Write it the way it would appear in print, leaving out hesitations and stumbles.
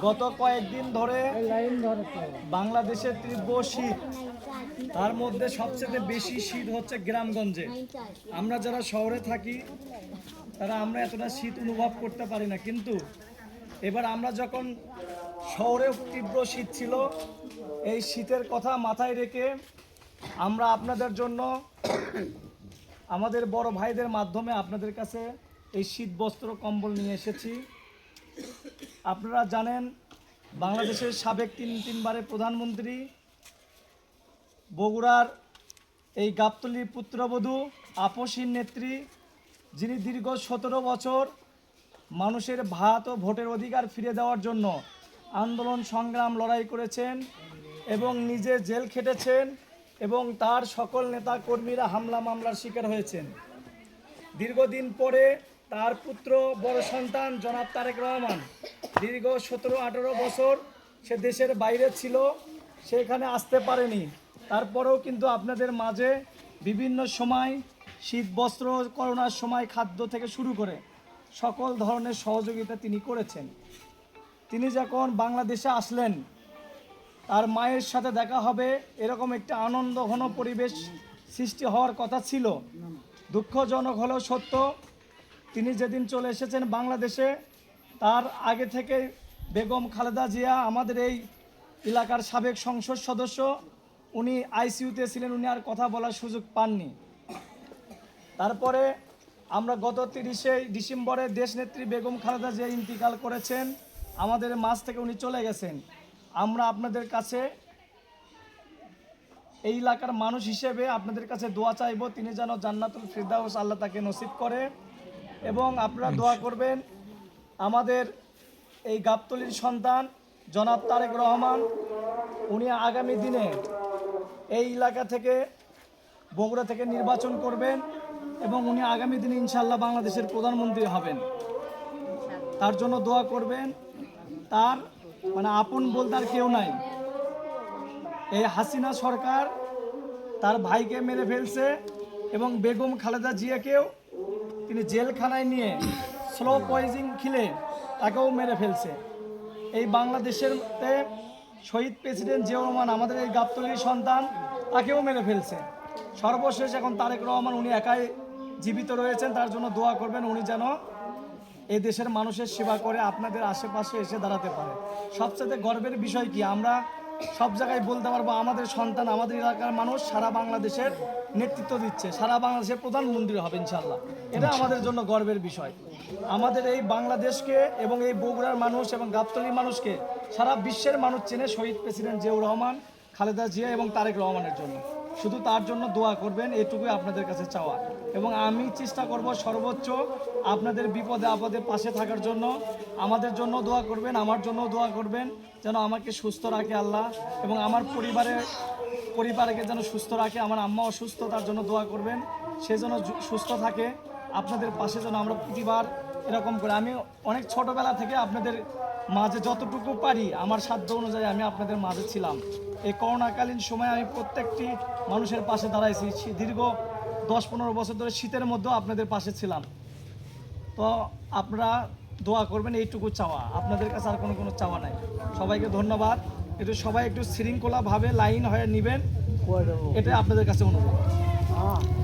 গত কয়েকদিন ধরে বাংলাদেশের তীব্র শীত, তার মধ্যে সবচেয়ে বেশি শীত হচ্ছে গ্রামগঞ্জে। আমরা যারা শহরে থাকি তারা আমরা এতটা শীত অনুভব করতে পারি না, কিন্তু এবার আমরা যখন শহরেও তীব্র শীত ছিল, এই শীতের কথা মাথায় রেখে আমরা আপনাদের জন্য আমাদের বড় ভাইদের মাধ্যমে আপনাদের কাছে এই শীত বস্ত্র কম্বল নিয়ে এসেছি। আপনারা জানেন বাংলাদেশের সাবেক তিনবারের প্রধানমন্ত্রী, বগুড়ার এই গাবতলীর পুত্রবধূ আপসীর নেত্রী, যিনি দীর্ঘ 17 বছর মানুষের ভাত ও ভোটের অধিকার ফিরে দেওয়ার জন্য আন্দোলন সংগ্রাম লড়াই করেছেন এবং নিজে জেল খেটেছেন এবং তার সকল নেতা কর্মীরা হামলা মামলার শিকার হয়েছেন। দীর্ঘদিন পরে তার পুত্র বড় সন্তান জনাব তারেক রহমান দীর্ঘ 17-18 বছর সে দেশের বাইরে ছিল, সেখানে আসতে পারেনি। তারপরেও কিন্তু আপনাদের মাঝে বিভিন্ন সময় শীত বস্ত্র, করোনার সময় খাদ্য থেকে শুরু করে সকল ধরনের সহযোগিতা তিনি করেছেন। তিনি যখন বাংলাদেশে আসলেন, তার মায়ের সাথে দেখা হবে এরকম একটা আনন্দঘন পরিবেশ সৃষ্টি হওয়ার কথা ছিল। দুঃখজনক হলেও সত্য, তিনি যেদিন চলে এসেছেন বাংলাদেশে, তার আগে থেকে বেগম খালেদা জিয়া, আমাদের এই এলাকার সাবেক সংসদ সদস্য, উনি আইসিইউতে ছিলেন, উনি আর কথা বলার সুযোগ পাননি। তারপরে আমরা গত 30শে ডিসেম্বরে দেশনেত্রী বেগম খালেদা জিয়া ইন্তিকাল করেছেন, আমাদের মাঝ থেকে উনি চলে গেছেন। আমরা আপনাদের কাছে এই এলাকার মানুষ হিসেবে আপনাদের কাছে দোয়া চাইব, তিনি যেন জান্নাতুল ফিরদাউস আল্লাহ তাকে নসিব করে, এবং আপনারা দোয়া করবেন আমাদের এই গাবতলীর সন্তান জনাব তারেক রহমান, উনি আগামী দিনে এই এলাকা থেকে, বগুড়া থেকে নির্বাচন করবেন এবং উনি আগামী দিনে ইনশাআল্লাহ বাংলাদেশের প্রধানমন্ত্রী হবেন। তার জন্য দোয়া করবেন। তার আপন বলতে আর কেউ নাই। এই হাসিনা সরকার তার ভাইকে মেরে ফেলছে এবং বেগম খালেদা জিয়াকেও তিনি জেলখানায় নিয়ে স্লো পয়জন খেলে তাকেও মেরে ফেলছে। এই বাংলাদেশের শহীদ প্রেসিডেন্ট জিয়াউর রহমান, আমাদের এই গাবতলীর সন্তান, তাকেও মেরে ফেলছে। সর্বশেষ এখন তারেক রহমান, উনি একাই জীবিত রয়েছেন। তার জন্য দোয়া করবেন উনি যেন এই দেশের মানুষের সেবা করে আপনাদের আশেপাশে এসে দাঁড়াতে পারে। সবচেয়ে গর্বের বিষয় কি, আমরা সব জায়গায় বলতে পারবো আমাদের সন্তান, আমাদের এলাকার মানুষ সারা বাংলাদেশের নেতৃত্ব দিচ্ছে, সারা বাংলাদেশের প্রধানমন্ত্রী হবে ইনশাআল্লাহ। এটা আমাদের জন্য গর্বের বিষয়। আমাদের এই বাংলাদেশকে এবং এই বগুড়ার মানুষ এবং গাবতলীর মানুষকে সারা বিশ্বের মানুষ চেনে শহীদ প্রেসিডেন্ট জিয়াউর রহমান, খালেদা জিয়া এবং তারেক রহমানের জন্য। শুধু তার জন্য দোয়া করবেন, এটুকুই আপনাদের কাছে চাওয়া। এবং আমি চেষ্টা করব সর্বোচ্চ আপনাদের বিপদে আপদে পাশে থাকার জন্য। আমাদের জন্য দোয়া করবেন, আমার জন্য দোয়া করবেন, যেন আমাকে সুস্থ রাখে আল্লাহ, এবং আমার পরিবারকে যেন সুস্থ রাখে। আমার আম্মা অসুস্থ, তার জন্য দোয়া করবেন, সে যেন সুস্থ থাকে। আপনাদের পাশে যেন আমরা প্রতিবার এরকম করে, আমি অনেক ছোটোবেলা থেকে আপনাদের মাঝে যতটুকু পারি আমার সাধ্য অনুযায়ী আমি আপনাদের মাঝে ছিলাম। এই করোনাকালীন সময়ে আমি প্রত্যেকটি মানুষের পাশে দাঁড়াইছি। দীর্ঘ 10-15 বছর ধরে শীতের মধ্যেও আপনাদের পাশে ছিলাম। তো আপনারা দোয়া করবেন, এইটুকু চাওয়া আপনাদের কাছে, আর কোনো চাওয়া নাই। সবাইকে ধন্যবাদ। সবাই একটু শৃঙ্খলাভাবে লাইন হয়ে নেবেন, এটাই আপনাদের কাছে অনুরোধ।